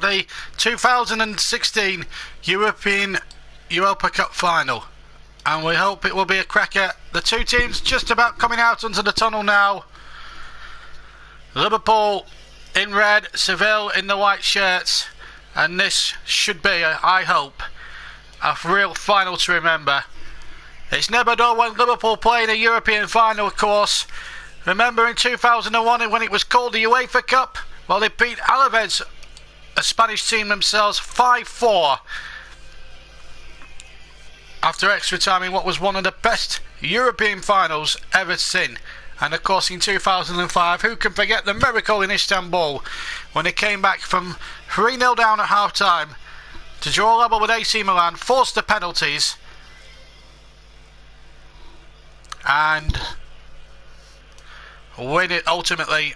the 2016 Europa Cup Final. And we hope it will be a cracker. The two teams just about coming out onto the tunnel now. Liverpool in red, Seville in the white shirts. And this should be, I hope, a real final to remember. It's never done when Liverpool play in a European final, of course. Remember in 2001 when it was called the UEFA Cup? Well, they beat Alaves, a Spanish team themselves, 5-4. After extra time in what was one of the best European finals ever seen. And of course in 2005, who can forget the miracle in Istanbul when they came back from 3-0 down at half time to draw level with AC Milan, forced the penalties, and win ultimately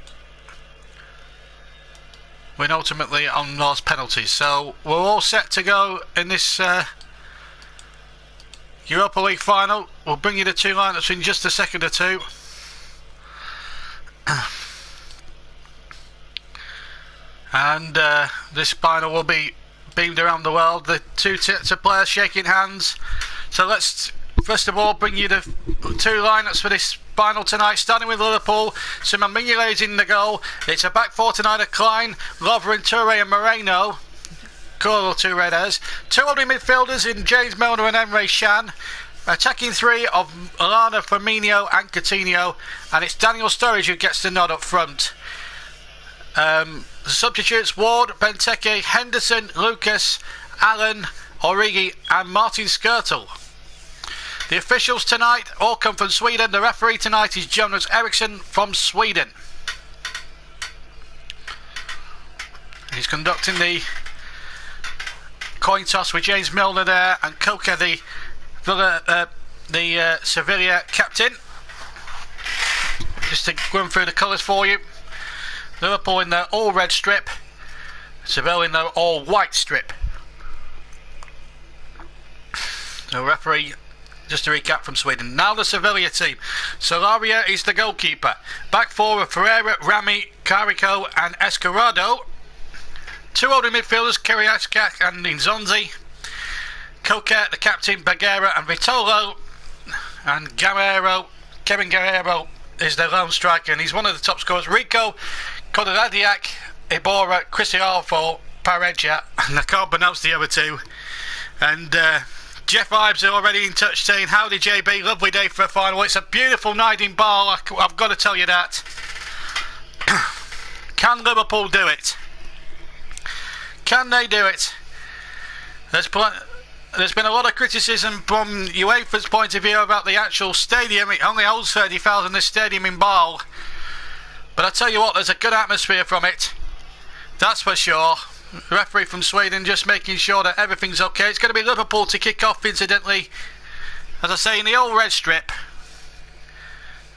on those penalties. So we're all set to go in this Europa League Final. We'll bring you the two lineups in just a second or two. And this final will be beamed around the world. The two sets of players shaking hands. So let's first of all bring you the two lineups for this final tonight, starting with Liverpool. Simon Mignolet's in the goal. It's a back four tonight of Klein, Lovren, Touré and Moreno. Cool, two red hairs. Two holding midfielders in James Milner and Emre Can. Attacking three of Lallana, Firmino and Coutinho. And it's Daniel Sturridge who gets the nod up front. The substitutes: Ward, Benteke, Henderson, Lucas, Allen, Origi and Martin Skrtel. The officials tonight all come from Sweden. The referee tonight is Jonas Eriksson from Sweden. He's conducting the coin toss with James Milner there and Koke, the Sevilla captain. Just to run through the colours for you: Liverpool in their all red strip, Seville in their all white strip. The referee, just to recap, from Sweden. Now the Sevilla team. Solaria is the goalkeeper. Back four of Ferreira, Rami, Carico and Escarado. Two holding midfielders, Kiriaska and Inzonzi. Koke, the captain, Bagheera and Vitolo. And Kevin Guerrero is their lone striker, and he's one of the top scorers. Rico, Kodoladiak, Ibora, Cristiano, Pareja, and I can't pronounce the other two. And Jeff Ives are already in touch saying, "Howdy JB, lovely day for a final." It's a beautiful night in Bâle, I've got to tell you that. Can Liverpool do it? Can they do it? There's been a lot of criticism from UEFA's point of view about the actual stadium. It only holds 30,000, this stadium in Bâle. But I tell you what, there's a good atmosphere from it. That's for sure. The referee from Sweden just making sure that everything's okay. It's going to be Liverpool to kick off, incidentally. As I say, in the all red strip.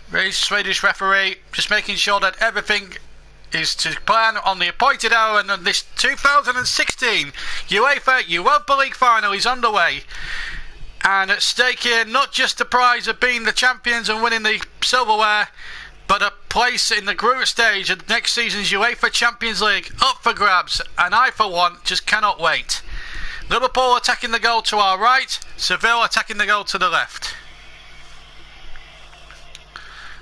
Very Swedish referee just making sure that everything is to plan on the appointed hour, and this 2016 UEFA Europa League Final is underway. And at stake here, not just the prize of being the champions and winning the silverware, but a place in the group stage of next season's UEFA Champions League up for grabs, and I for one just cannot wait. Liverpool attacking the goal to our right, Seville attacking the goal to the left.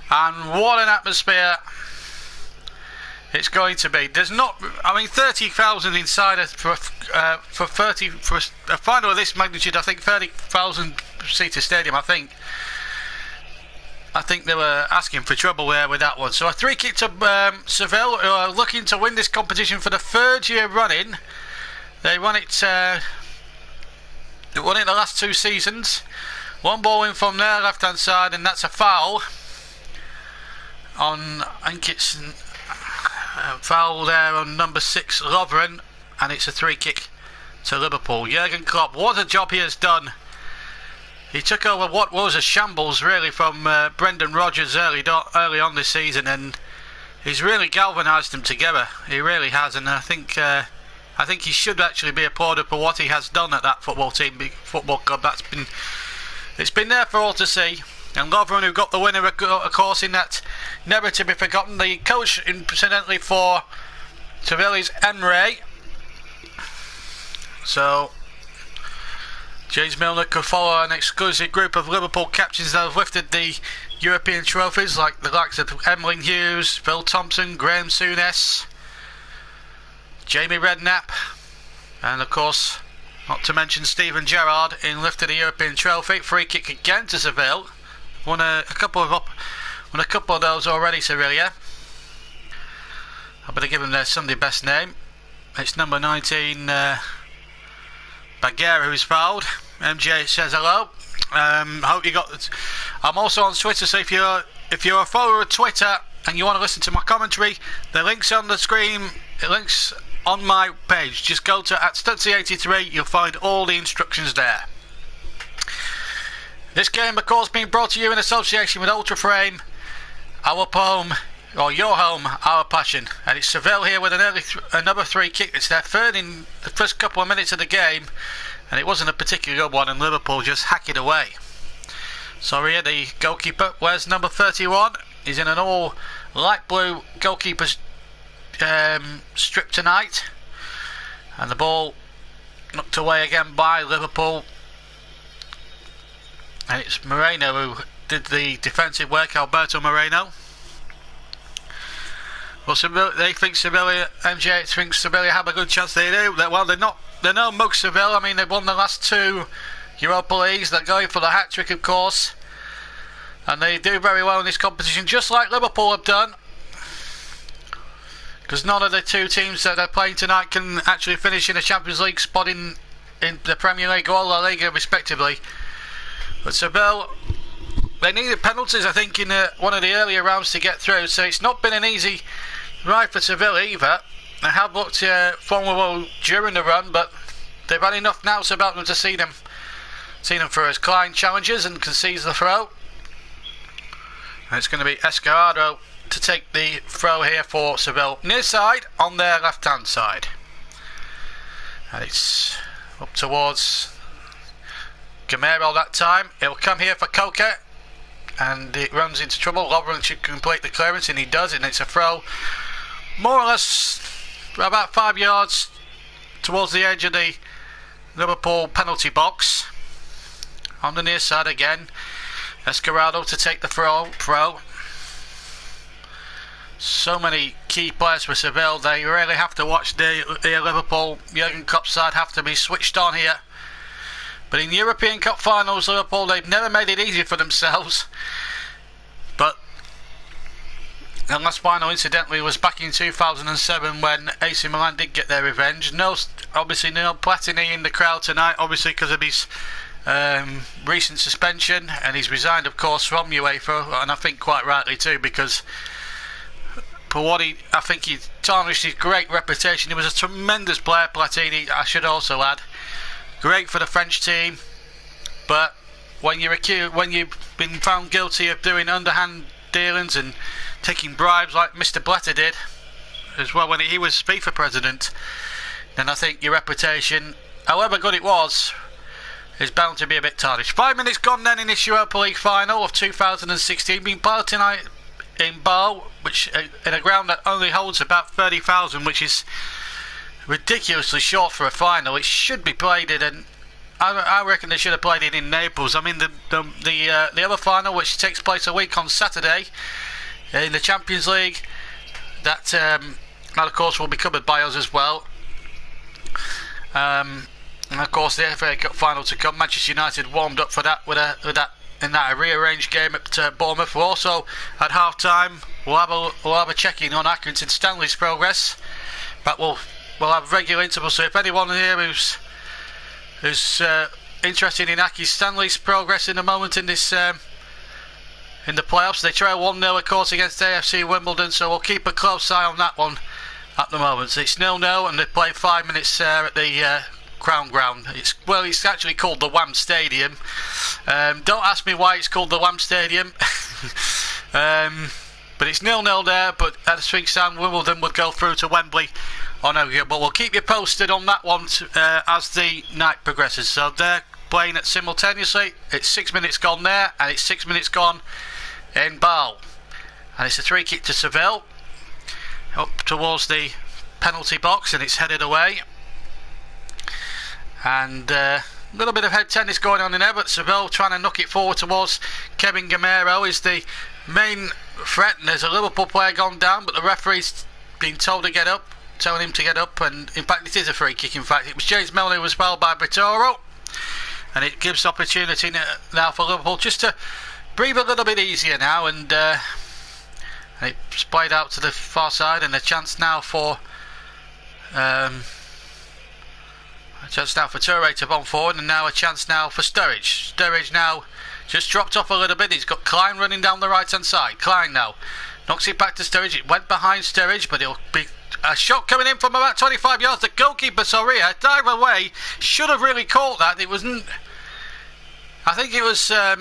And what an atmosphere it's going to be. There's not, 30,000 inside for a final of this magnitude. I think 30,000 seater stadium. I think they were asking for trouble there with that one. So a free kick to Seville, who are looking to win this competition for the third year running. They won it the last two seasons. One ball in from their left hand side, and that's a foul on, I think it's foul there on number 6, Lovren, and it's a free kick to Liverpool. Jurgen Klopp, what a job he has done. He took over what was a shambles really from Brendan Rodgers early on this season, and he's really galvanised them together. He really has, and I think he should actually be applauded for what he has done at that football club. It's been there for all to see. And Lovren, who got the winner, of course, in that never to be forgotten. The coach, incidentally, for Seville is Emre, So James Milner could follow an exclusive group of Liverpool captains that have lifted the European trophies, like the likes of Emlyn Hughes, Phil Thompson, Graham Souness, Jamie Redknapp, and of course, not to mention Steven Gerrard in lifting the European trophy. Free kick again to Seville. Won a couple of those already, Sevilla. I better give him their Sunday best name. It's number 19, Bagheera, who's fouled. MJ says hello. Hope you got. I'm also on Twitter, so if you're a follower of Twitter and you want to listen to my commentary, the link's on the screen. The link's on my page. Just go to @Studsy83. You'll find all the instructions there. This game, of course, being brought to you in association with Ultra Frame, our home, or your home, our passion. And it's Seville here with another free kick. It's their third in the first couple of minutes of the game, and it wasn't a particularly good one, and Liverpool just hack it away. So here the goalkeeper wears number 31. He's in an all light blue goalkeeper's strip tonight, and the ball knocked away again by Liverpool. And it's Moreno who did the defensive work, Alberto Moreno. Well, they think Sevilla, MJ thinks Sevilla have a good chance. They do. Well, they're no mug Seville. I mean, they've won the last two Europa Leagues. They're going for the hat-trick, of course. And they do very well in this competition, just like Liverpool have done. Because none of the two teams that they're playing tonight can actually finish in a Champions League spot in the Premier League or La Liga, respectively. But Seville, they needed penalties, I think, in one of the earlier rounds to get through. So it's not been an easy ride for Seville either. They have looked vulnerable during the run, but they've had enough now about them to see them through as Klein challenges and concedes the throw. And it's going to be Escarado to take the throw here for Seville, near side on their left hand side. And it's up towards Gamero that time. It'll come here for Coca, and it runs into trouble. Lovren should complete the clearance, and he does, and it's a throw more or less about 5 yards towards the edge of the Liverpool penalty box. On the near side again, Escarado to take the throw. So many key players for Seville. They really have to watch the Liverpool Jurgen Klopp side have to be switched on here. But in European Cup finals, Liverpool, they've never made it easy for themselves. But the last final, incidentally, was back in 2007 when AC Milan did get their revenge. Obviously no Platini in the crowd tonight, obviously because of his recent suspension, and he's resigned, of course, from UEFA, and I think quite rightly too, because for what I think he tarnished his great reputation. He was a tremendous player, Platini, I should also add. Great for the French team, but when you've been found guilty of doing underhand dealings and taking bribes like Mr. Blatter did, as well when he was FIFA president, then I think your reputation, however good it was, is bound to be a bit tarnished. 5 minutes gone then in this Europa League Final of 2016, being played tonight in Bâle, which in a ground that only holds about 30,000, which is ridiculously short for a final. It should be played in, and I reckon they should have played it in Naples. I mean, the other final, which takes place a week on Saturday in the Champions League, that of course will be covered by us as well. And of course the FA Cup final to come. Manchester United warmed up for that with a rearranged game at Bournemouth. We're also at half time. We'll have a check-in on Accrington Stanley's progress, but we'll have regular intervals. So if anyone here who's interested in Aki Stanley's progress in a moment in this in the playoffs, they trail 1-0 of course against AFC Wimbledon, so we'll keep a close eye on that one at the moment. So it's 0-0 and they play 5 minutes there at the Crown Ground. It's actually called the Wham Stadium. Don't ask me why it's called the Wham Stadium. But it's 0-0 there, but at the Sphinx Sound, Wimbledon would go through to Wembley on over. But we'll keep you posted on that one as the night progresses. So they're playing it simultaneously. It's 6 minutes gone there, and it's 6 minutes gone in Bâle. And it's a free kick to Seville, up towards the penalty box, and it's headed away. And a little bit of head tennis going on in there, but Seville trying to knock it forward towards Kevin Gamero is the main threat. And there's a Liverpool player gone down, but the referee's been told to get up, telling him to get up, and in fact it is a free kick. In fact, it was James Milner who was fouled by Vittoro, and it gives opportunity now for Liverpool just to breathe a little bit easier now, and it's played out to the far side, and a chance now for Toure to bomb forward, and now a chance now for Sturridge. Sturridge now just dropped off a little bit. He's got Klein running down the right hand side. Klein now knocks it back to Sturridge. It went behind Sturridge, but it'll be a shot coming in from about 25 yards. The goalkeeper, Soria, dive away, should have really caught that. It wasn't. I think it was. I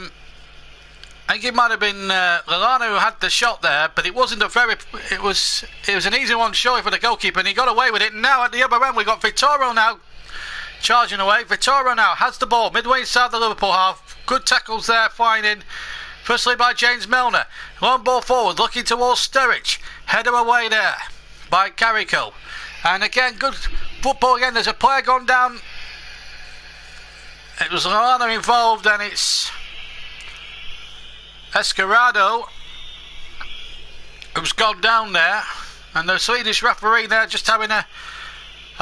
think it might have been Lallana who had the shot there, but it wasn't a very. It was an easy one, surely, for the goalkeeper, and he got away with it. And now at the other end, we got Vittoro now charging away. Vittoro now has the ball midway inside the Liverpool half. Good tackles there, flying in. Firstly by James Milner. Long ball forward, looking towards Sturridge. Header away there by Carrico. And again, good football again. There's a player gone down. It was Lallana involved, and it's Escarado who's gone down there. And the Swedish referee there just having a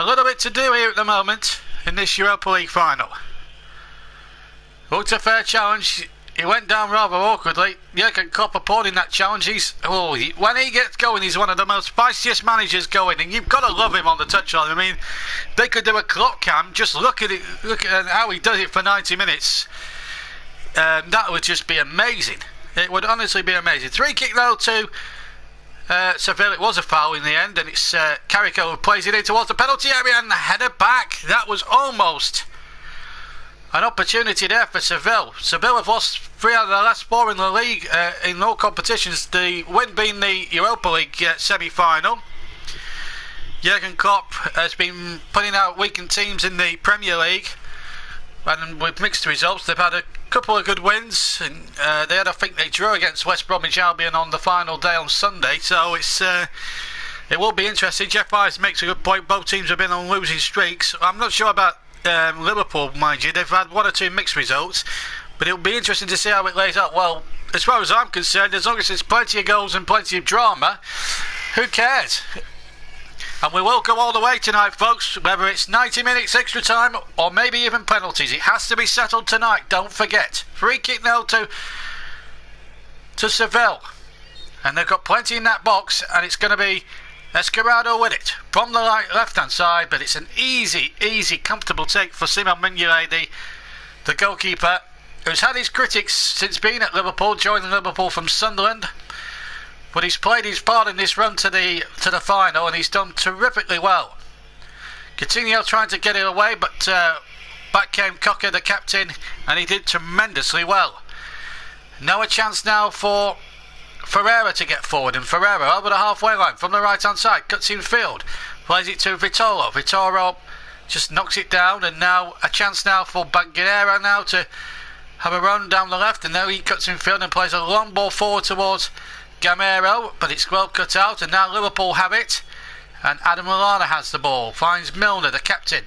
little bit to do here at the moment in this Europa League final. Looked a fair challenge. He went down rather awkwardly. Jurgen Klopp applauding that challenge. When he gets going, he's one of the most spiciest managers going, and you've got to love him on the touchline. I mean, they could do a clock cam. Just look at it. Look at how he does it for 90 minutes. That would just be amazing. It would honestly be amazing. 3-kick though to Seville. It was a foul in the end, and it's Carrico who plays it in towards the penalty area and the header back. That was almost an opportunity there for Seville. Seville have lost 3 out of the last 4 in the league in all competitions. The win being the Europa League semi-final. Jurgen Klopp has been putting out weakened teams in the Premier League, and with mixed results. They've had a couple of good wins, and I think they drew against West Bromwich Albion on the final day on Sunday. So it will be interesting. Jeff Ives makes a good point. Both teams have been on losing streaks. I'm not sure about Liverpool, mind you. They've had 1 or 2 mixed results, but it'll be interesting to see how it lays out. Well, as far as I'm concerned, as long as there's plenty of goals and plenty of drama, who cares? And we will go all the way tonight, folks, whether it's 90 minutes extra time or maybe even penalties. It has to be settled tonight, don't forget. Free kick now to Seville, and they've got plenty in that box, and it's going to be Escarado with it from the left hand side, but it's an easy, comfortable take for Simon Mignolet, the goalkeeper, who's had his critics since being at Liverpool, joining Liverpool from Sunderland. But he's played his part in this run to the final, and he's done terrifically well. Coutinho trying to get it away, but back came Cocker, the captain, and he did tremendously well. Now a chance now for Ferreira to get forward, and Ferreira over the halfway line from the right hand side, cuts in field, plays it to Vittoro. Vittoro just knocks it down, and now a chance now for Banguera now to have a run down the left, and now he cuts in field and plays a long ball forward towards Gamero, but it's well cut out, and now Liverpool have it, and Adam Lallana has the ball, finds Milner, the captain,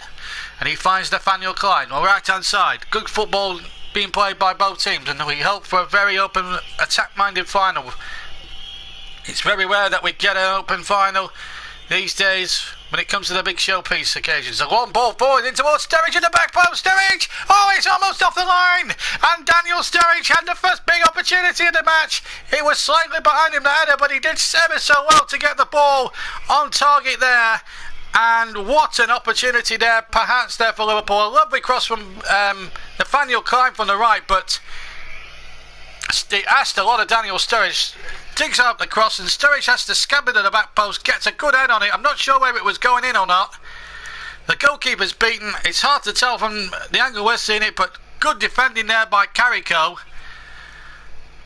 and he finds Nathaniel Klein on the right hand side. Good football being played by both teams, and we hope for a very open, attack-minded final. It's very rare that we get an open final these days when it comes to the big showpiece occasions. A long ball forward in towards Sturridge in the back post. Sturridge! Oh, it's almost off the line! And Daniel Sturridge had the first big opportunity of the match. He was slightly behind him, the header, but he did ever so well to get the ball on target there. And what an opportunity there, perhaps there for Liverpool. A lovely cross from Nathaniel Klein from the right, but they asked a lot of Daniel Sturridge. Digs out the cross, and Sturridge has to scab it at the back post, gets a good head on it. I'm not sure whether it was going in or not. The goalkeeper's beaten. It's hard to tell from the angle we're seeing it, but good defending there by Carrico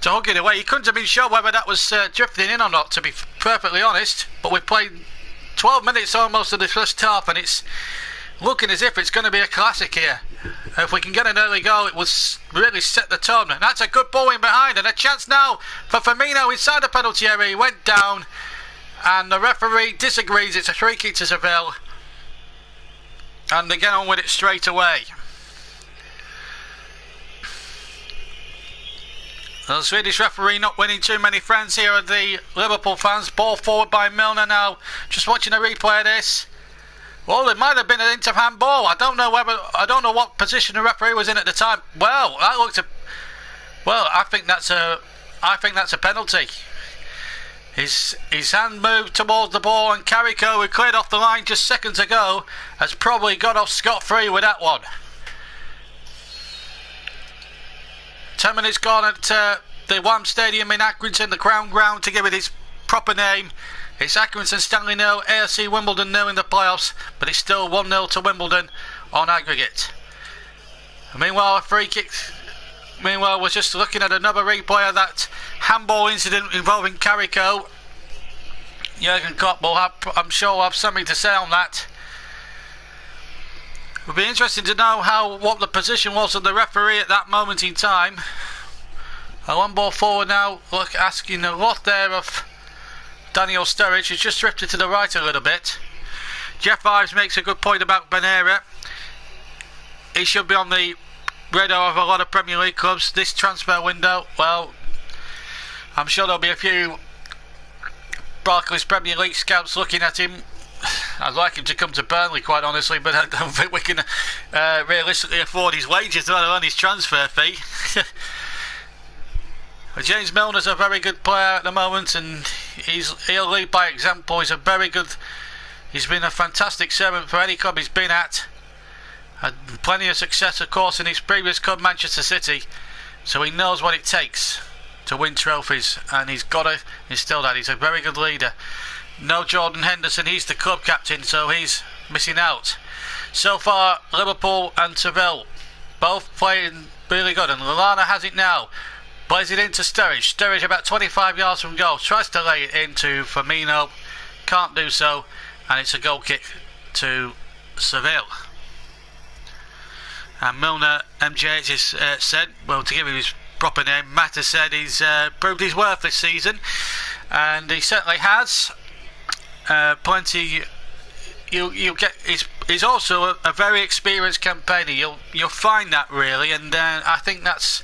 to hug it away. He couldn't have been sure whether that was drifting in or not, to be perfectly honest. But we've played 12 minutes almost of the first half, and it's looking as if it's going to be a classic here. If we can get an early goal, it will really set the tone. And that's a good ball in behind, and a chance now for Firmino inside the penalty area. He went down, and the referee disagrees. It's a free kick to Seville. and they get on with it straight away. The Swedish referee not winning too many friends here are the Liverpool fans. Ball forward by Milner now. Just watching a replay of this. Well, it might have been an inter-hand ball. I don't know what position the referee was in at the time. Well, that looked I think that's a penalty. His hand moved towards the ball, and Carrico, who cleared off the line just seconds ago, has probably got off scot-free with that one. 10 minutes gone at the Wham Stadium in Accrington, the Crown Ground, to give it its proper name. It's Accrington Stanley 0, AFC Wimbledon 0 in the playoffs, but it's still 1-0 to Wimbledon on aggregate. Meanwhile, a free kick. Meanwhile, we're just looking at another replay of that handball incident involving Carrico. Jurgen Klopp I'm sure will have something to say on that. It would be interesting to know what the position was of the referee at that moment in time. A long ball forward now, asking a lot there of Daniel Sturridge, who's just drifted to the right a little bit. Jeff Ives makes a good point about Benera. He should be on the radar of a lot of Premier League clubs this transfer window. Well, I'm sure there'll be a few Barclays Premier League scouts looking at him. I'd like him to come to Burnley, quite honestly, but I don't think we can realistically afford his wages, let alone his transfer fee. James Milner's a very good player at the moment, and he'll lead by example. He's been a fantastic servant for any club he's been at. Had plenty of success, of course, in his previous club, Manchester City, so he knows what it takes to win trophies, and he's got to instill that. He's a very good leader. No Jordan Henderson, he's the club captain, so he's missing out. So far, Liverpool and Seville both playing really good, and Lallana has it now. Plays it into Sturridge. Sturridge about 25 yards from goal. Tries to lay it into Firmino. Can't do so, and it's a goal kick to Seville. And Milner, MJH has said, well, to give him his proper name, Matt has said he's proved his worth this season, and he certainly has. Plenty. You get. He's also a very experienced campaigner. You'll find that really, and I think that's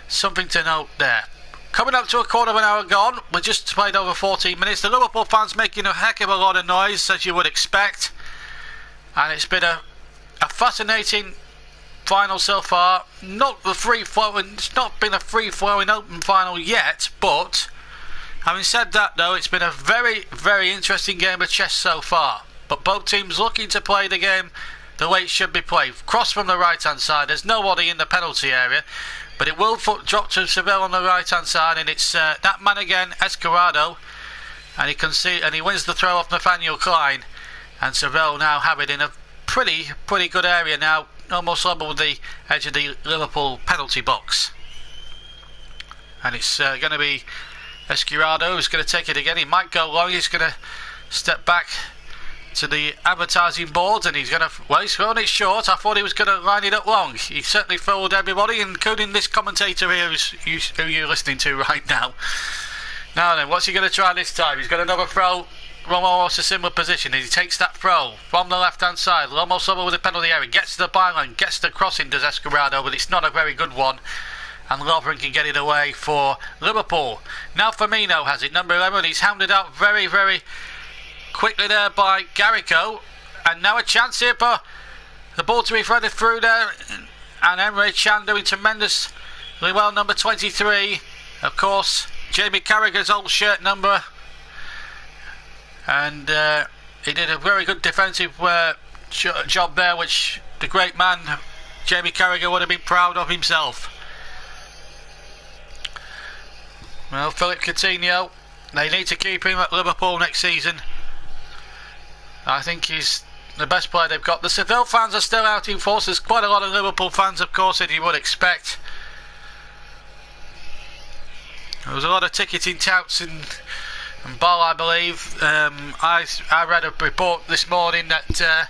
something to note there. Coming up to a quarter of an hour gone. We just played over 14 minutes. The Liverpool fans making a heck of a lot of noise, as you would expect, and it's been a fascinating final so far. Not the free flowing. It's not been a free flowing open final yet, but having said that, though, it's been a very, very interesting game of chess so far. But both teams looking to play the game the way it should be played. Cross from the right hand side. There's nobody in the penalty area, but it will drop to Seville on the right hand side, and it's that man again, Escarado, and he wins the throw off Nathaniel Klein, and Seville now have it in a pretty good area now, almost level with the edge of the Liverpool penalty box. And it's going to be Escarado who's going to take it again. He might go long. He's going to step back to the advertising board, and he's thrown it short. I thought he was going to line it up long. He certainly fooled everybody, including this commentator here who you're listening to right now. Now then, what's he going to try this time? He's got another throw from almost a similar position. He takes that throw from the left hand side, almost over with the penalty area, gets to the byline, gets the crossing, does Escarado, but it's not a very good one, and Lovren can get it away for Liverpool. Now Firmino has it, number 11. He's hounded out very, very quickly there by Garrico, and now a chance here for the ball to be threaded through there, and Emre Can doing tremendously well, number 23, of course, Jamie Carragher's old shirt number, and he did a very good defensive job there, which the great man Jamie Carragher would have been proud of himself. Well, Philip Coutinho, they need to keep him at Liverpool next season. I think he's the best player they've got. The Seville fans are still out in force. There's quite a lot of Liverpool fans, of course, as you would expect. There was a lot of ticketing touts in Ball, I believe. I read a report this morning that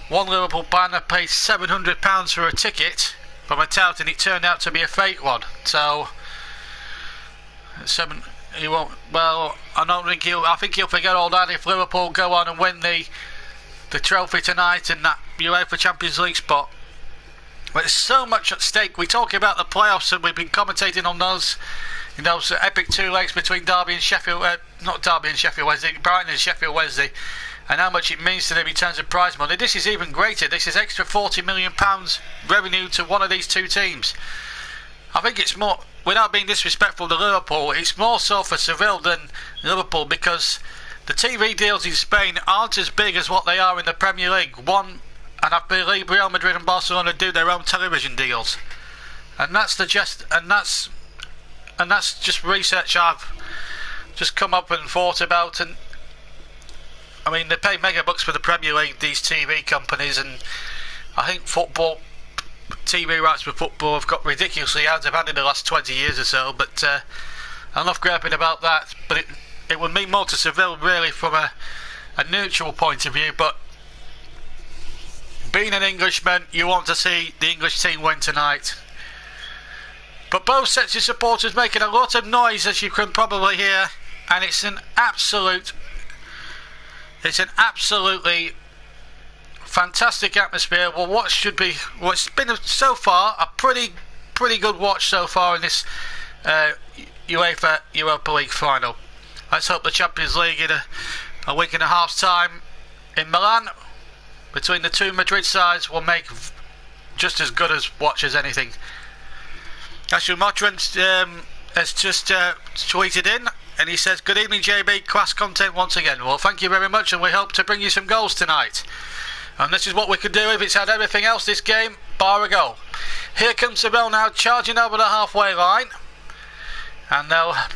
one Liverpool banner paid £700 for a ticket from a tout, and it turned out to be a fake one. So he won't. Well, I think he'll forget all that if Liverpool go on and win the trophy tonight, and that UEFA Champions League spot. But there's so much at stake. We're talking about the playoffs, and we've been commentating on those, in those epic 2 legs between Derby and Sheffield, not Derby and Sheffield Wednesday, Brighton and Sheffield Wednesday, and how much it means to them in terms of prize money. This is even greater. This is extra £40 million revenue to one of these two teams. I think it's more, without being disrespectful to Liverpool, it's more so for Seville than Liverpool, because the TV deals in Spain aren't as big as what they are in the Premier League. And I believe Real Madrid and Barcelona do their own television deals, and that's just research I've just come up and thought about. And I mean, they pay mega bucks for the Premier League, these TV companies, and I think football TV rights for football have got ridiculously out of hand in the last 20 years or so. But enough griping about that. But it would mean more to Seville really from a neutral point of view. But being an Englishman, you want to see the English team win tonight. But both sets of supporters making a lot of noise, as you can probably hear, and it's an absolutely fantastic atmosphere. Well, what's been so far a pretty good watch so far in this UEFA Europa League Final. Let's hope the Champions League in a week and a half's time in Milan, between the two Madrid sides, will make just as good as watch as anything. Ashton Mottram has just tweeted in, and he says, "Good evening, JB. Class content once again." Well, thank you very much, and we hope to bring you some goals tonight. And this is what we could do if it's had everything else this game, bar a goal. Here comes Seville now, charging over the halfway line, and I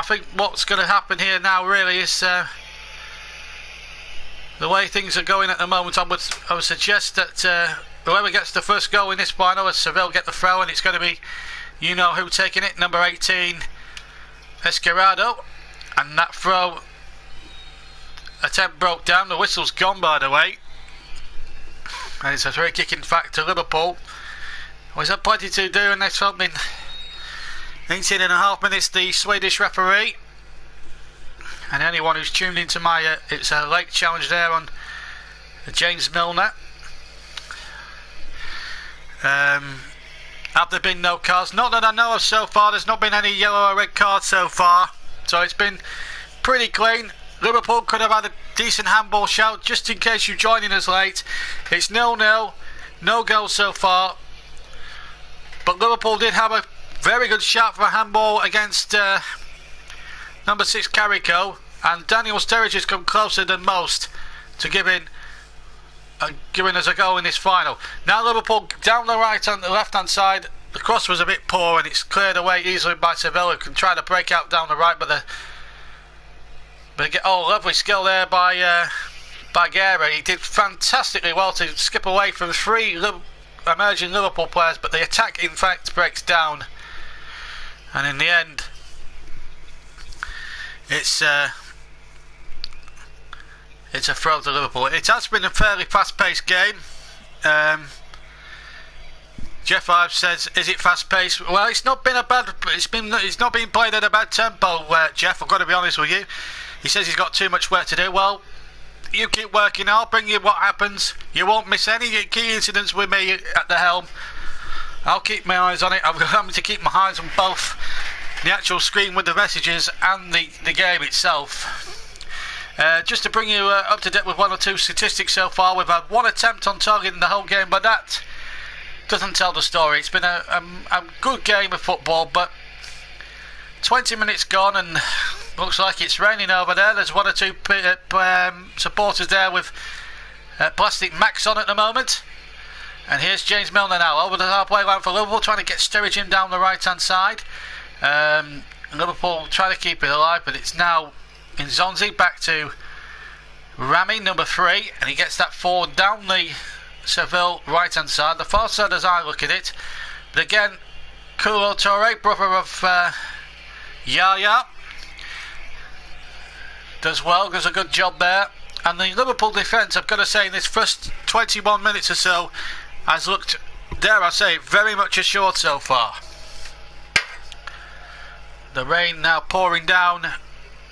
think what's going to happen here now really is. The way things are going at the moment, I would suggest that whoever gets the first goal in this final, as Seville get the throw, and it's going to be, you know who taking it, number 18, Escarado, and that throw attempt broke down. The whistle's gone, by the way, and it's a free kick in fact to Liverpool. Well, he's had plenty to do in this opening 18.5 minutes. The Swedish referee. And anyone who's tuned into my, it's a late challenge there on James Milner. Have there been no cards? Not that I know of so far. There's not been any yellow or red cards so far. So it's been pretty clean. Liverpool could have had a decent handball shout, just in case you're joining us late. It's 0-0, no goals so far. But Liverpool did have a very good shout for a handball against number 6 Carrico, and Daniel Sturridge has come closer than most to giving us a goal in this final. Now Liverpool down the left hand side. The cross was a bit poor, and it's cleared away easily by Seville, who can try to break out down the right, but they get lovely skill there by Guerra. He did fantastically well to skip away from 3 emerging Liverpool players, but the attack in fact breaks down, and in the end it's a throw to Liverpool. It has been a fairly fast-paced game. Jeff Ives says, "Is it fast-paced?" Well, it's not been it's not been played at a bad tempo, Jeff. I've got to be honest with you. He says he's got too much work to do. Well, you keep working. I'll bring you what happens. You won't miss any key incidents with me at the helm. I'll keep my eyes on it. I'm having to keep my eyes on both the actual screen with the messages and the game itself. Just to bring you up to date with 1 or 2 statistics so far, we've had 1 attempt on target in the whole game, but that doesn't tell the story. It's been a good game of football, but 20 minutes gone and looks like it's raining over there. There's 1 or 2 supporters there with plastic Macs on at the moment. And here's James Milner now over the halfway line for Liverpool, trying to get Sturridge in down the right hand side. Liverpool trying to keep it alive, but it's now Nzonzi back to Rami, number 3, and he gets that forward down the Seville right hand side, the far side as I look at it. But again, Koulo Touré, brother of Yaya, does well, does a good job there. And the Liverpool defence, I've got to say, in this first 21 minutes or so has looked, dare I say, very much assured so far. The rain now pouring down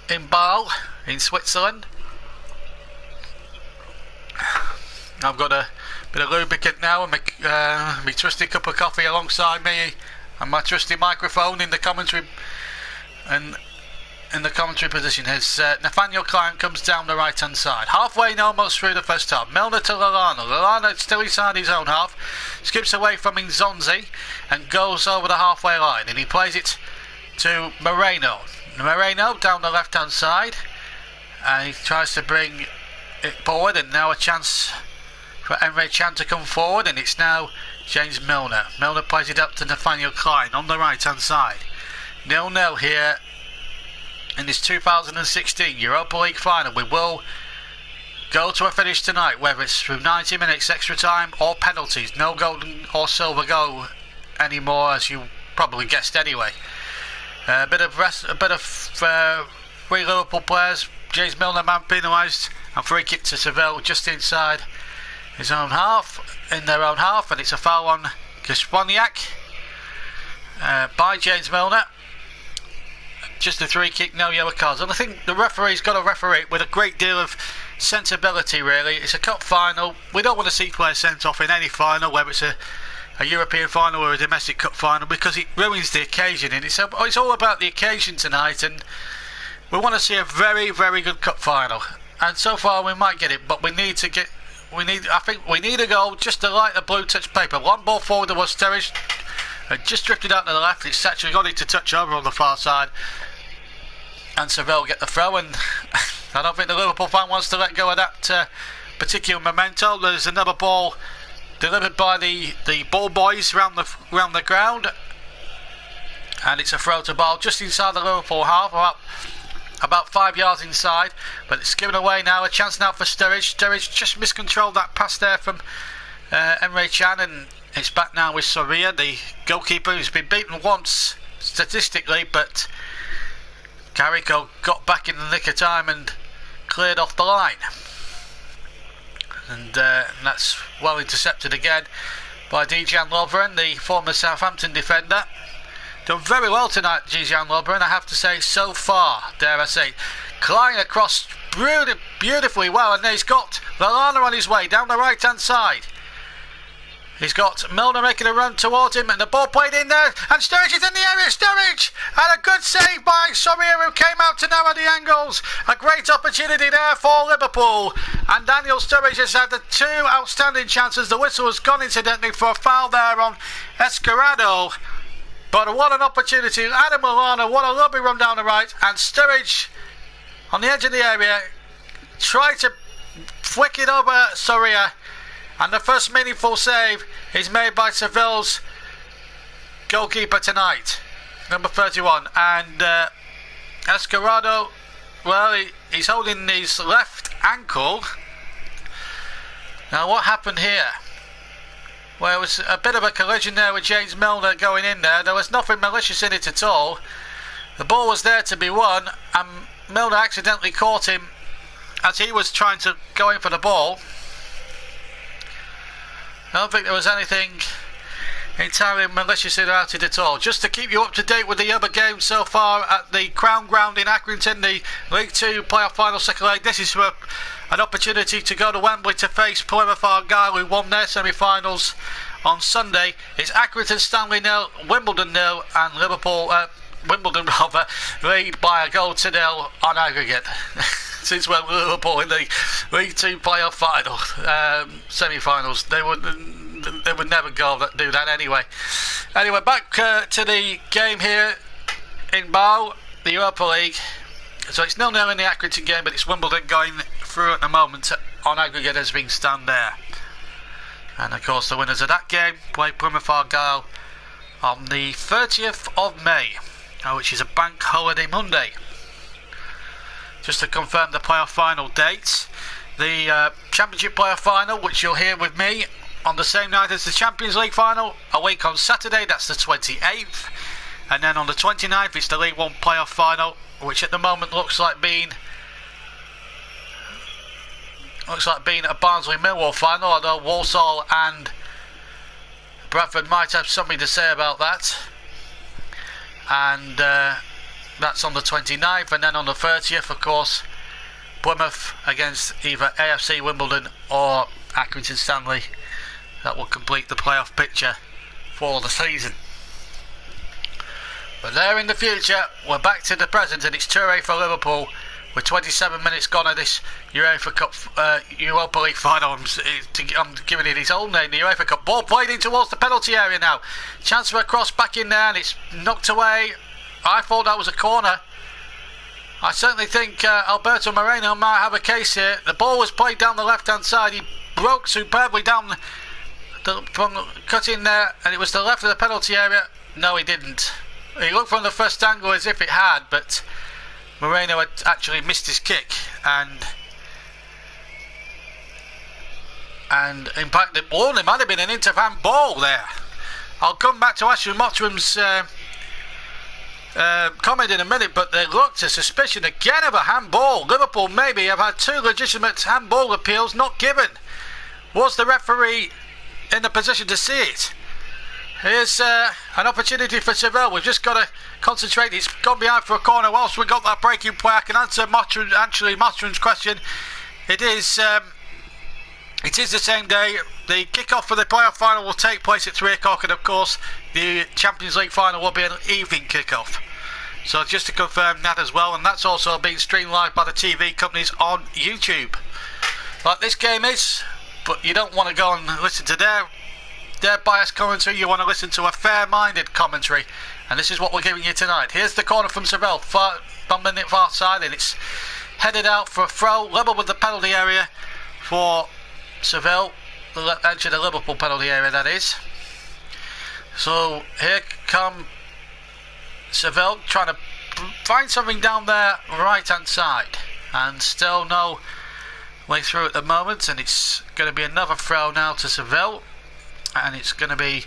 in Basel in Switzerland. I've got a bit of lubricant now and my trusty cup of coffee alongside me and my trusty microphone in the commentary and in the commentary position as Nathaniel Klein comes down the right hand side, halfway almost through the first half. Milner to Lallana still inside his own half, skips away from Nzonzi and goes over the halfway line, and he plays it to Moreno down the left hand side, and he tries to bring it forward, and now a chance for Emre Can to come forward, and it's now James Milner plays it up to Nathaniel Klein on the right hand side. 0-0 here in this 2016 Europa League Final. We will go to a finish tonight, whether it's through 90 minutes extra time or penalties. No golden or silver goal anymore, as you probably guessed anyway. A bit of three Liverpool players. James Milner man penalised, and free kick to Seville just inside his own half, in their own half, and it's a foul on Kasponiak by James Milner. Just a free kick, no yellow cards, and I think the referee's got to referee with a great deal of sensibility. Really, it's a cup final. We don't want to see players sent off in any final, whether it's a European final or a domestic cup final, because it ruins the occasion, and it's all about the occasion tonight, and we want to see a very, very good cup final. And so far we might get it, but I think we need a goal just to light the blue touch paper. One ball forward, there was Sturridge, just drifted out to the left. It's actually got it to touch over on the far side, and Seville get the throw, and I don't think the Liverpool fan wants to let go of that particular memento. There's another ball delivered by the ball boys round the ground, and it's a throw to ball just inside the Liverpool half, about 5 yards inside, but it's given away now. A chance now for Sturridge. Sturridge just miscontrolled that pass there from Emre Can, and it's back now with Soria, the goalkeeper, who's been beaten once statistically, but Carrico got back in the nick of time and cleared off the line, and that's well intercepted again by Dejan Lovren, the former Southampton defender. Done very well tonight, Dejan Lovren, I have to say, so far, dare I say. Klein across beautifully well, and he's got Lallana on his way down the right hand side. He's got Milner making a run towards him, and the ball played in there, and Sturridge is in the area. Sturridge! And a good save by Soria, who came out to narrow the angles. A great opportunity there for Liverpool, and Daniel Sturridge has had the two outstanding chances. The whistle has gone incidentally for a foul there on Escarado, but what an opportunity. Adam Lallana, what a lovely run down the right, and Sturridge on the edge of the area tried to flick it over Soria. And the first meaningful save is made by Seville's goalkeeper tonight, number 31. And Escarado, well, he's holding his left ankle. Now, what happened here? Well, it was a bit of a collision there with James Milner going in there. There was nothing malicious in it at all. The ball was there to be won, and Milner accidentally caught him as he was trying to go in for the ball. I don't think there was anything entirely malicious about it at all. Just to keep you up to date with the other games so far at the Crown Ground in Accrington, the League 2 playoff final second leg. This is for an opportunity to go to Wembley to face Plymouth Argyle, who won their semi-finals on Sunday. It's Accrington Stanley 0, Wimbledon 0, and Wimbledon lead by a goal to 0 on aggregate. Since when Liverpool in the League 2 playoff final semi-finals, they would never do that anyway. Anyway, back to the game here in Bow, the Europa League. So it's 0-0 in the Accrington game, but it's Wimbledon going through at the moment on aggregate as being stand there. And of course the winners of that game play Plymouth Argyle on the 30th of May, which is a bank holiday Monday. Just to confirm the playoff final dates, the Championship playoff final, which you'll hear with me on the same night as the Champions League final, a week on Saturday, that's the 28th, and then on the 29th it's the League 1 playoff final, which at the moment looks like being a Barnsley-Millwall final, although Walsall and Bradford might have something to say about that. And that's on the 29th, and then on the 30th, of course, Plymouth against either AFC Wimbledon or Accrington Stanley that will complete the playoff picture for the season. But there in the future, we're back to the present, and it's Toure for Liverpool with 27 minutes gone of this Europa League Final. I'm giving it his own name, the UEFA Cup. Ball played in towards the penalty area now. Chance for a cross back in there, and it's knocked away. I thought that was a corner. I certainly think Alberto Moreno might have a case here. The ball was played down the left-hand side. He broke superbly down from cut in there, and it was the left of the penalty area. No, he didn't. He looked from the first angle as if it had, but Moreno had actually missed his kick, and in fact, there might have been an interhand ball there. I'll come back to Ashley Mottram's comment in a minute, but there looked a suspicion again of a handball. Liverpool maybe have had 2 legitimate handball appeals not given. Was the referee in the position to see it? Here's an opportunity for Seville. We've just got to concentrate. He's gone behind for a corner. Whilst we got that breaking play, I can answer Mottram's question. It is the same day. The kick-off for the playoff final will take place at 3 o'clock, and of course the Champions League final will be an evening kick-off. So just to confirm that as well, and that's also being streamed live by the TV companies on YouTube. Like this game is, but you don't want to go and listen to their biased commentary. You want to listen to a fair-minded commentary, and this is what we're giving you tonight. Here's the corner from Seville, on the far side, and it's headed out for a throw, level with the penalty area for Seville, the edge of the Liverpool penalty area, that is. So here come Seville trying to find something down there right hand side, and still no way through at the moment, and it's going to be another throw now to Seville, and it's going to be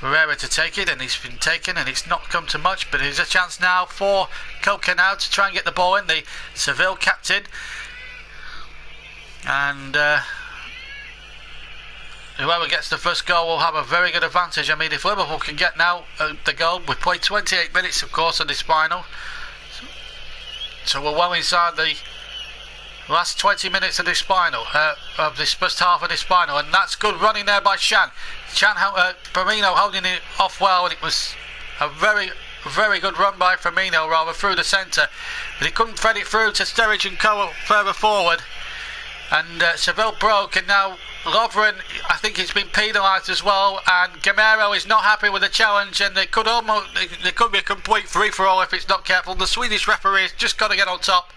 Ferreira to take it, and he's been taken, and it's not come to much, but there's a chance now for Coca now to try and get the ball in, the Seville captain. And whoever gets the first goal will have a very good advantage. I mean, if Liverpool can get now the goal, we've played 28 minutes, of course, on this final. So we're well inside the last 20 minutes of this final, of this first half of this final, and that's good running there by Firmino holding it off well, and it was a very, very good run by Firmino, rather, through the centre, but he couldn't thread it through to Sturridge and co further forward. And Seville broke, and now Lovren, I think he's been penalised as well, and Gamero is not happy with the challenge, and there could be a complete free-for-all if it's not careful. The Swedish referee has just got to get on top.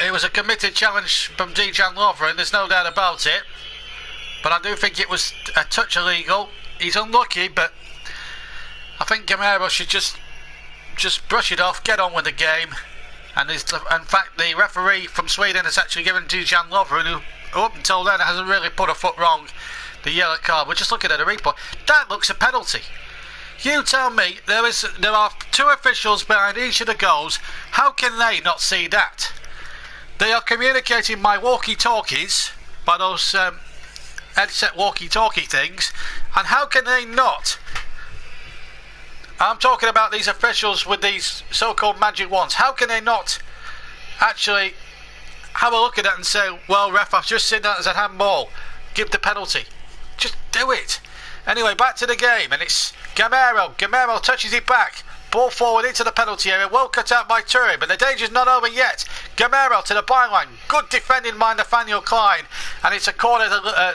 It was a committed challenge from Dejan Lovren, there's no doubt about it, but I do think it was a touch illegal. He's unlucky, but I think Gamero should just brush it off, get on with the game. And in fact, the referee from Sweden has actually given Dejan Lovren, who up until then hasn't really put a foot wrong, the yellow card. We're just looking at a replay. That looks a penalty. You tell me, there are 2 officials behind each of the goals. How can they not see that? They are communicating by walkie-talkies, by those headset walkie-talkie things, and how can they not? I'm talking about these officials with these so-called magic wands. How can they not actually have a look at that and say, well, ref, I've just seen that as a handball, give the penalty? Just do it. Anyway, back to the game, and it's Gamero touches it back, ball forward into the penalty area, well cut out by Toure, but the danger's not over yet. Gamero to the byline, good defending by Nathaniel Klein, and it's a corner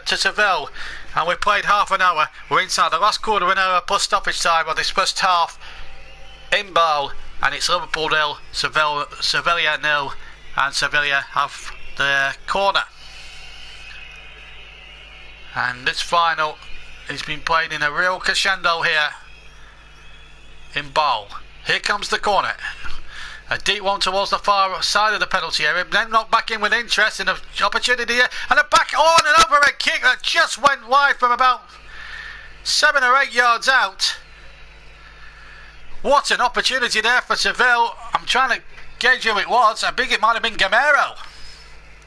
to Seville. And we've played half an hour. We're inside the last quarter of an hour plus stoppage time of this first half in Bâle, and it's Liverpool 0, Sevilla 0, and Sevilla have the corner. And this final has been played in a real crescendo here in Bâle. Here comes the corner. A deep one towards the far side of the penalty area, then knocked back in with interest, and an opportunity here, and a back on an overhead kick that just went wide from about 7 or 8 yards out. What an opportunity there for Seville. I'm trying to gauge who it was. I think it might have been Gamero.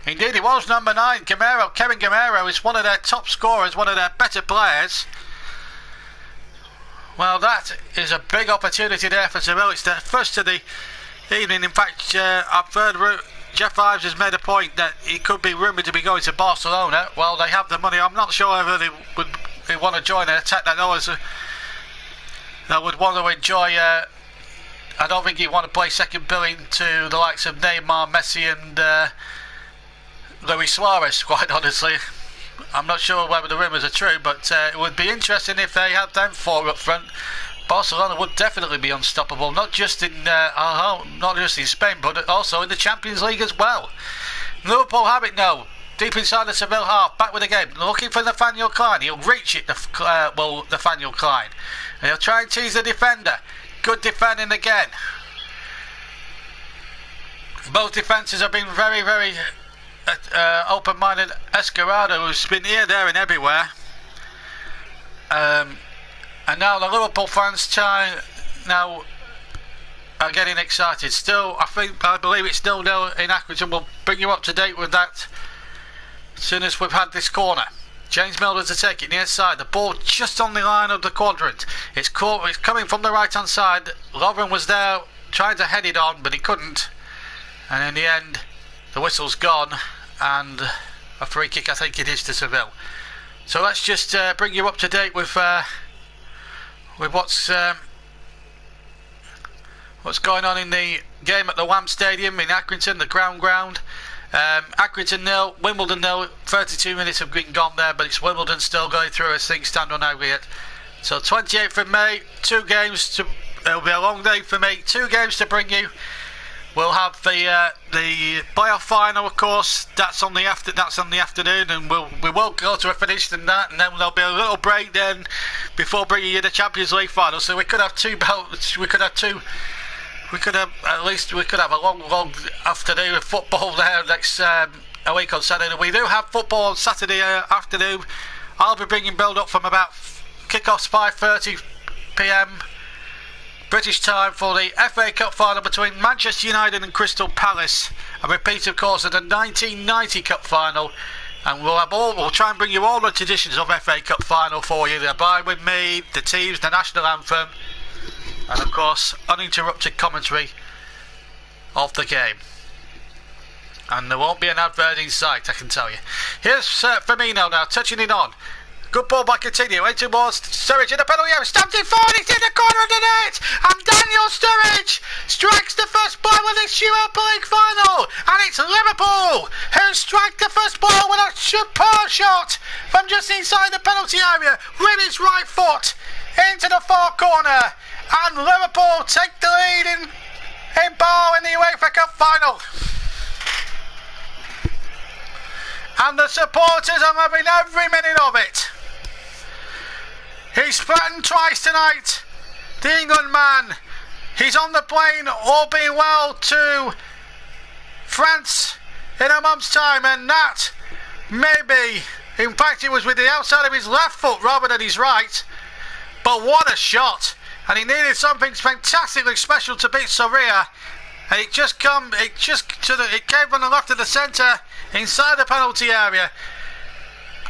Indeed it was, number 9, Gamero. Kevin Gamero is one of their top scorers, one of their better players. Well, that is a big opportunity there for Seville. It's the first of the evening. In fact, I've heard Jeff Ives has made a point that he could be rumoured to be going to Barcelona. Well, they have the money. I'm not sure whether they want to join an attack that would want to enjoy. I don't think he'd want to play second billing to the likes of Neymar, Messi and Luis Suarez, quite honestly. I'm not sure whether the rumours are true, but it would be interesting if they had them four up front. Barcelona would definitely be unstoppable, not just in Spain, but also in the Champions League as well. Liverpool have it now, deep inside the Seville half, back with the game, looking for Nathaniel Klein. He'll reach it, Nathaniel Klein. And he'll try and tease the defender. Good defending again. Both defences have been very, very open-minded. Escarado, who's been here, there and everywhere. And now the Liverpool fans are getting excited. Still, I believe it's still nil in Accrington. We'll bring you up to date with that as soon as we've had this corner. James Milner to take it near side. The ball just on the line of the quadrant. It's coming from the right hand side. Lovren was there trying to head it on, but he couldn't. And in the end, the whistle's gone, and a free kick, I think it is, to Seville. So let's just bring you up to date with what's going on in the game at the Wham Stadium in Accrington, the ground. Accrington 0, Wimbledon 0. 32 minutes have been gone there, but it's Wimbledon still going through as things stand on aggregate. So 28th of May, 2 games to. It'll be a long day for me. 2 games to bring you. We'll have the playoff final, of course. That's on the afternoon, and we will go to a finish than that, and then there'll be a little break then before bringing you the Champions League final. So we could have 2 belts. We could have a long afternoon of football there next a week on Saturday. We do have football on Saturday afternoon. I'll be bringing build up from about kickoffs 5:30 p.m. British time for the FA Cup final between Manchester United and Crystal Palace. A repeat, of course, of the 1990 Cup final. And we'll try and bring you all the traditions of FA Cup final for you. The Abide With Me, the teams, the national anthem, and of course uninterrupted commentary of the game. And there won't be an advert in sight, I can tell you. Here's Firmino now touching it on. Good ball by Coutinho, way towards Sturridge in the penalty area, stamped it forward, it's in the corner of the net, and Daniel Sturridge strikes the first blow of this Europa League final, and it's Liverpool who strike the first blow with a superb shot from just inside the penalty area with his right foot into the far corner, and Liverpool take the lead in Bar in the UEFA Cup final. And the supporters are loving every minute of it. He's threatened twice tonight, the England man. He's on the plane, all being well, to France in a month's time, and that maybe, in fact, it was with the outside of his left foot rather than his right. But what a shot! And he needed something fantastically special to beat Soria. And it came from the left of the centre, inside the penalty area.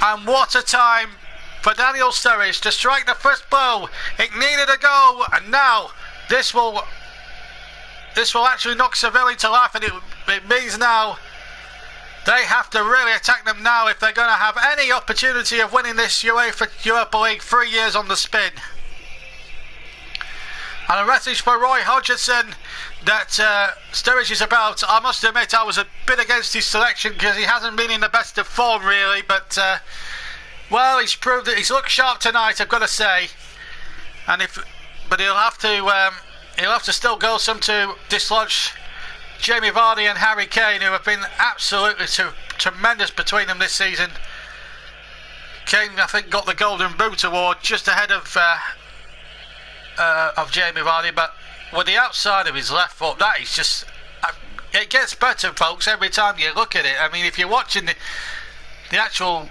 And what a time for Daniel Sturridge to strike the first blow. It needed a goal, and now this will actually knock Seville into life, and it means now they have to really attack them now if they're going to have any opportunity of winning this Europa League 3 years on the spin. And a message for Roy Hodgson that Sturridge is about. I must admit I was a bit against his selection because he hasn't been in the best of form really, but well, he's proved that he's looked sharp tonight, I've got to say. But he'll have to still go some to dislodge Jamie Vardy and Harry Kane, who have been absolutely tremendous between them this season. Kane, I think, got the Golden Boot award just ahead of Jamie Vardy, but with the outside of his left foot, that is just, it gets better, folks, every time you look at it. I mean, if you're watching the actual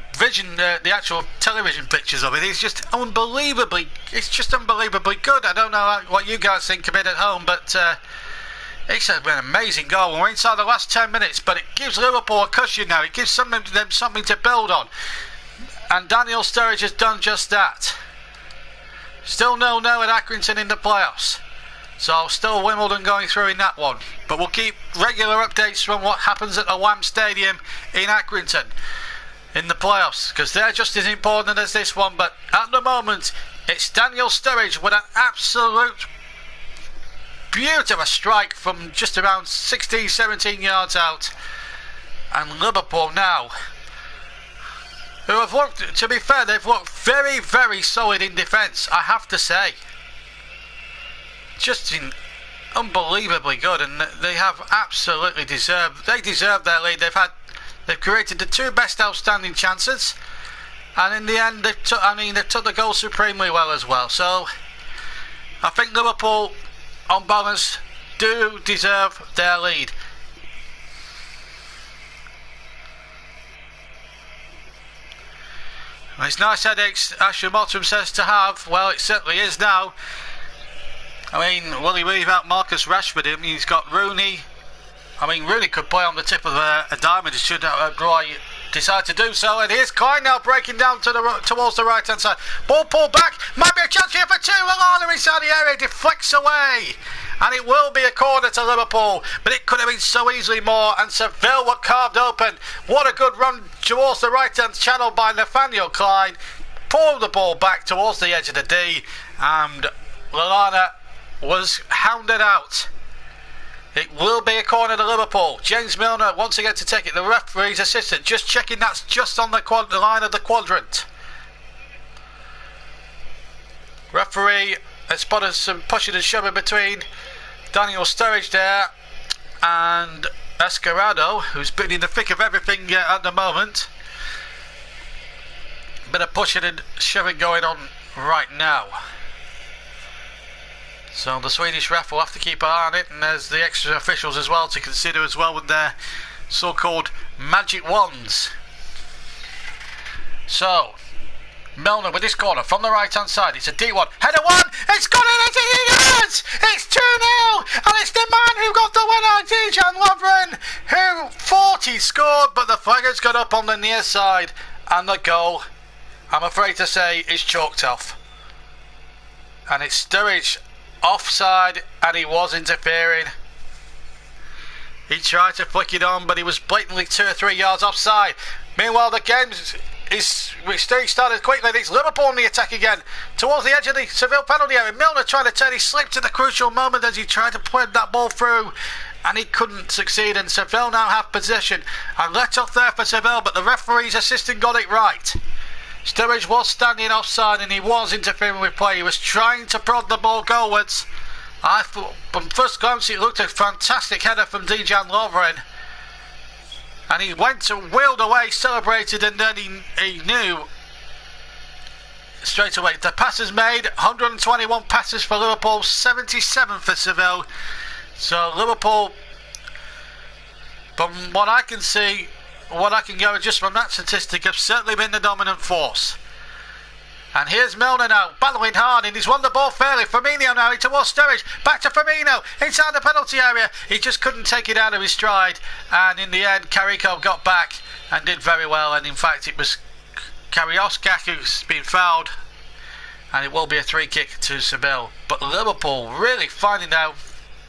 television pictures of it, it's just unbelievably good. I don't know what you guys think of it at home, but it's been an amazing goal. We're inside the last 10 minutes, but it gives Liverpool a cushion now. It gives them something to build on, and Daniel Sturridge has done just that. Still 0-0 at Accrington in the playoffs. So still Wimbledon going through in that one. But we'll keep regular updates from what happens at the Wham Stadium in Accrington in the playoffs, because they're just as important as this one. But at the moment, it's Daniel Sturridge with an absolute beauty of a strike from just around 16, 17 yards out. And Liverpool now, who have looked, to be fair, they've looked very, very solid in defence, I have to say. Just unbelievably good, and they have absolutely deserved their lead. They've created the two best outstanding chances, and in the end they've took the goal supremely well as well. So I think Liverpool on balance do deserve their lead. And it's nice headaches, Ashley Mottram says, to have. Well, it certainly is now. I mean, will he leave out Marcus Rashford? I mean, he's got Rooney. I mean, Rooney could play on the tip of a diamond should Roy decide to do so. And here's Klein now breaking down towards the right hand side. Ball pulled back. Might be a chance here for two. Lallana inside the area, deflects away. And it will be a corner to Liverpool. But it could have been so easily more. And Seville were carved open. What a good run towards the right hand channel by Nathaniel Klein. Pulled the ball back towards the edge of the D. And Lallana was hounded out. It will be a corner to Liverpool. James Milner once again to take it. The referee's assistant just checking that's just on the line of the quadrant. Referee has spotted some pushing and shoving between Daniel Sturridge there and Escarado, who's been in the thick of everything at the moment. Bit of pushing and shoving going on right now. So the Swedish ref will have to keep an eye on it, and there's the extra officials as well to consider as well with their so-called magic wands. So Milner with this corner from the right hand side. It's a D1. Header one. It's gone in. It's 2-0. And it's the man who got the winner, Dejan Lovren, who thought he scored, but the flag has got up on the near side. And the goal, I'm afraid to say, is chalked off. And it's Sturridge offside, and he was interfering. He tried to flick it on, but he was blatantly 2 or 3 yards offside. Meanwhile, the game is started quickly. It's Liverpool on the attack again towards the edge of the Seville penalty area. Milner trying to turn. He slipped at the crucial moment as he tried to put that ball through, and he couldn't succeed. And Seville now have possession and let off there for Seville, but the referee's assistant got it right. Sturridge was standing offside and he was interfering with play. He was trying to prod the ball goalwards. I thought from first glance it looked a fantastic header from Dejan Lovren, and he went and wheeled away, celebrated, and then he knew straight away. The passes made, 121 passes for Liverpool, 77 for Seville. So Liverpool, from what I can see, what I can go just from that statistic, have certainly been the dominant force. And here's Milner now, battling hard, and he's won the ball fairly. Firmino now towards Sturridge, back to Firmino, inside the penalty area. He just couldn't take it out of his stride, and in the end Carrico got back and did very well. And in fact it was Kariuskak who's been fouled, and it will be a free kick to Seville. But Liverpool really finding their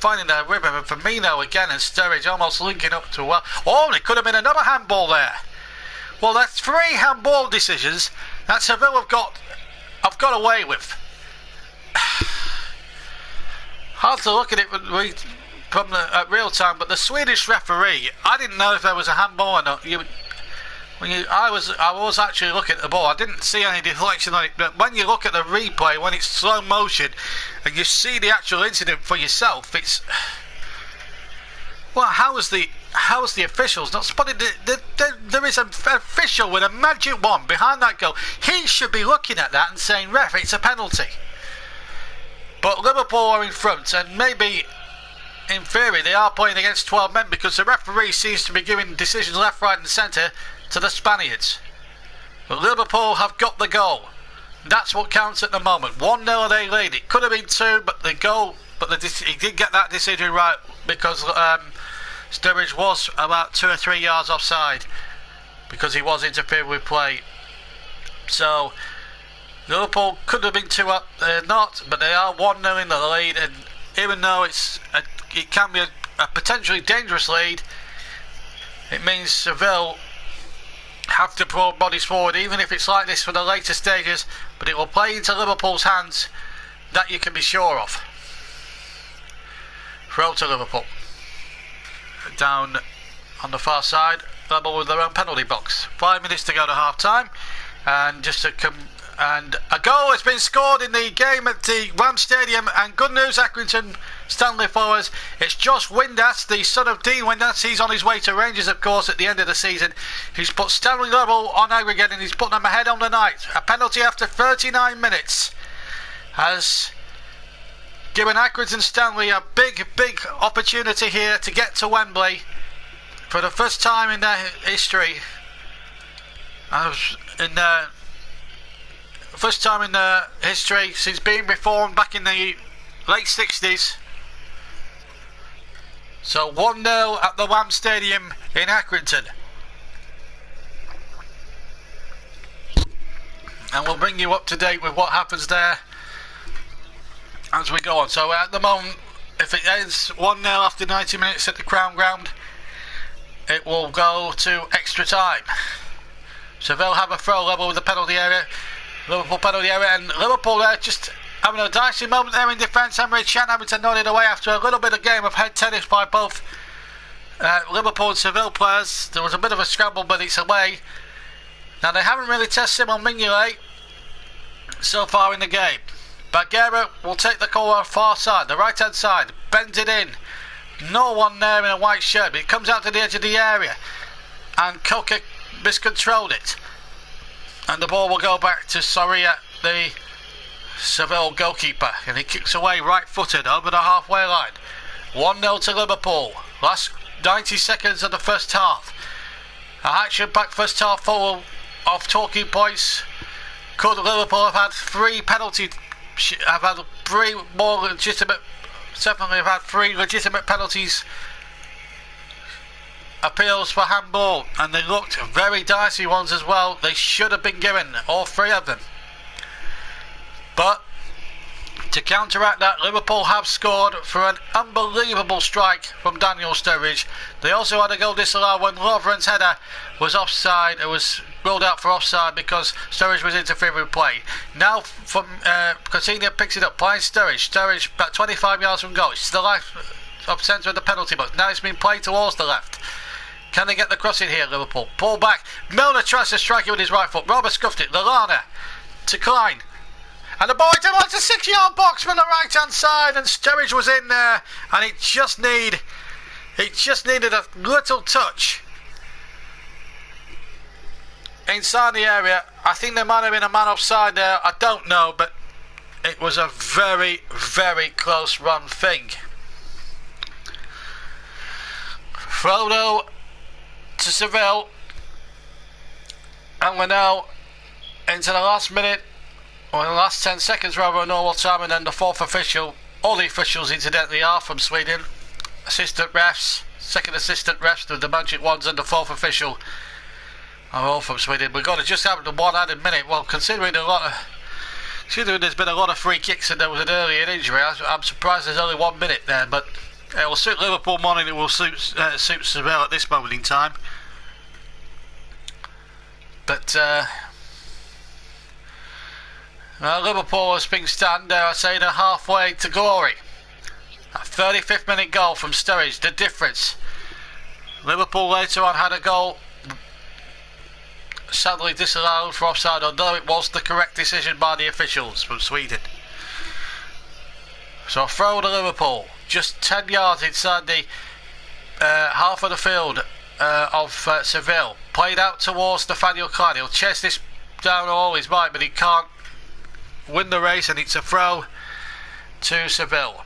rhythm, and Firmino again and Sturridge almost linking up to well. Oh, it could have been another handball there. Well, that's 3 handball decisions that Seville have got away with. Hard to look at it from at real time, but the Swedish referee, I didn't know if there was a handball or not. I was actually looking at the ball. I didn't see any deflection on it, but when you look at the replay, when it's slow motion, and you see the actual incident for yourself, it's well, how is the officials not spotted? There is an official with a magic wand behind that goal. He should be looking at that and saying, "Ref, it's a penalty." But Liverpool are in front, and maybe in theory they are playing against 12 men, because the referee seems to be giving decisions left, right and centre to the Spaniards. But Liverpool have got the goal. That's what counts at the moment. 1-0 they lead. It could have been 2, but the goal, he did get that decision right, because Sturridge was about 2 or 3 yards offside, because he was interfering with play. So Liverpool could have been 2 up, they're not, but they are 1-0 in the lead, and even though it can be a potentially dangerous lead, it means Seville have to put bodies forward, even if it's like this for the later stages, but it will play into Liverpool's hands, that you can be sure of. Throw to Liverpool. Down on the far side, level with their own penalty box. 5 minutes to go to half time, and and a goal has been scored in the game at the Ram Stadium, and good news, Accrington Stanley forwards. It's Josh Windass, the son of Dean Windass. He's on his way to Rangers, of course, at the end of the season. He's put Stanley level on aggregate, and he's put them ahead on the night. A penalty after 39 minutes has given Accrington Stanley a big opportunity here to get to Wembley for the first time in their history. First time in their history since being reformed back in the late 60s. So 1-0 at the Ram Stadium in Accrington. And we'll bring you up to date with what happens there as we go on. So at the moment, if it ends 1-0 after 90 minutes at the Crown Ground, it will go to extra time. Seville have a throw level with the penalty area. Liverpool penalty area, and Liverpool there just having a dicey moment there in defence. Emre Can having to nod it away after a little bit of game of head tennis by both Liverpool and Seville players. There was a bit of a scramble, but it's away. Now they haven't really tested Simon Mignolet so far in the game. Bagheera will take the call on the far side, the right hand side, bends it in. No one there in a white shirt, but it comes out to the edge of the area, and Coca miscontrolled it. And the ball will go back to Soria, the Seville goalkeeper, and he kicks away right-footed over the halfway line. 1-0 to Liverpool. Last 90 seconds of the first half. A action-packed first half full of talking points. Could Liverpool have had three legitimate penalties appeals for handball, and they looked very dicey ones as well. They should have been given, all three of them. But to counteract that, Liverpool have scored for an unbelievable strike from Daniel Sturridge. They also had a goal disallowed when Lovren's header was offside. It was ruled out for offside because Sturridge was interfering with play. Now from Coutinho picks it up, playing Sturridge about 25 yards from goal. It's to the left of centre of the penalty box. Now it's been played towards the left. Can they get the cross in here, Liverpool? Pull back. Milner tries to strike it with his right foot. Robert scuffed it. Lallana to Klein. And the ball towards the 6-yard box from the right hand side, and Sturridge was in there, and it just needed a little touch inside the area. I think there might have been a man offside there, I don't know, but it was a very close run thing. Frodo to Seville, and we're now into the last minute, or the last 10 seconds rather, of normal time, and then the fourth official. All the officials incidentally are from Sweden. Assistant refs, second assistant refs, the magic ones, and the fourth official are all from Sweden. We've got to just have the one added minute. Well, considering there's been a lot of free kicks and there was an earlier injury, I'm surprised there's only 1 minute there, but it will suit Liverpool more than it will suit Seville at this moment in time. But Liverpool has been stand there, I say, they're halfway to glory. A 35th minute goal from Sturridge, the difference. Liverpool later on had a goal sadly disallowed for offside, although it was the correct decision by the officials from Sweden. So throw to Liverpool, just 10 yards inside the half of the field of Seville. Played out towards Nathaniel Klein. He'll chase this down all his might, but he can't win the race, and it's a throw to Seville.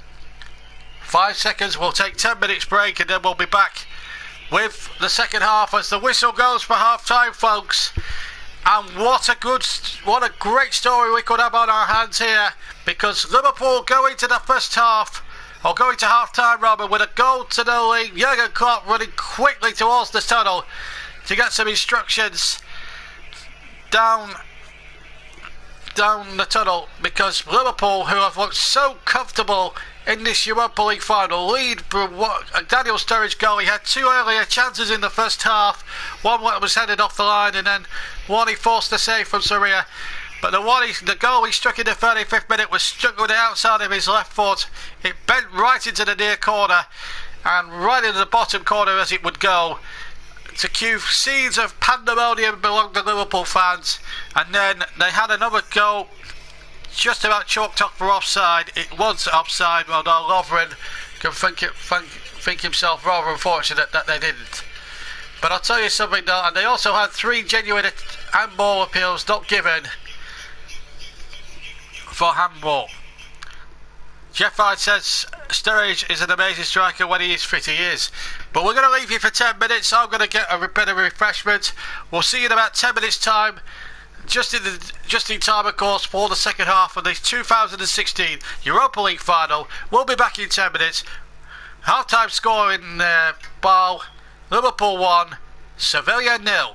5 seconds, we'll take 10 minutes break, and then we'll be back with the second half as the whistle goes for half time, folks. And what a great story we could have on our hands here, because Liverpool go into the first half, or going to half time rather, with a goal to the lead. Jurgen Klopp running quickly towards the tunnel to get some instructions down the tunnel, because Liverpool, who have looked so comfortable in this Europa League Final. Lead from Daniel Sturridge goal. He had 2 earlier chances in the first half. One was headed off the line, and then one he forced to save from Soria. But the goal he struck in the 35th minute was struck with the outside of his left foot. It bent right into the near corner, and right into the bottom corner as it would go, to cue scenes of pandemonium among the Liverpool fans. And then they had another goal just about chalked up for offside. It was offside, although Lovren can think himself rather unfortunate that they didn't. But I'll tell you something though, and they also had 3 genuine handball appeals not given for handball. Jeff Hyde says Sturridge is an amazing striker when he is fit. He is. But we're going to leave you for 10 minutes. I'm going to get a bit of refreshment. We'll see you in about 10 minutes time. Just in time, of course, for the second half of the 2016 Europa League Final. We'll be back in 10 minutes. Half-time score in Bâle. Liverpool 1, Sevilla 0.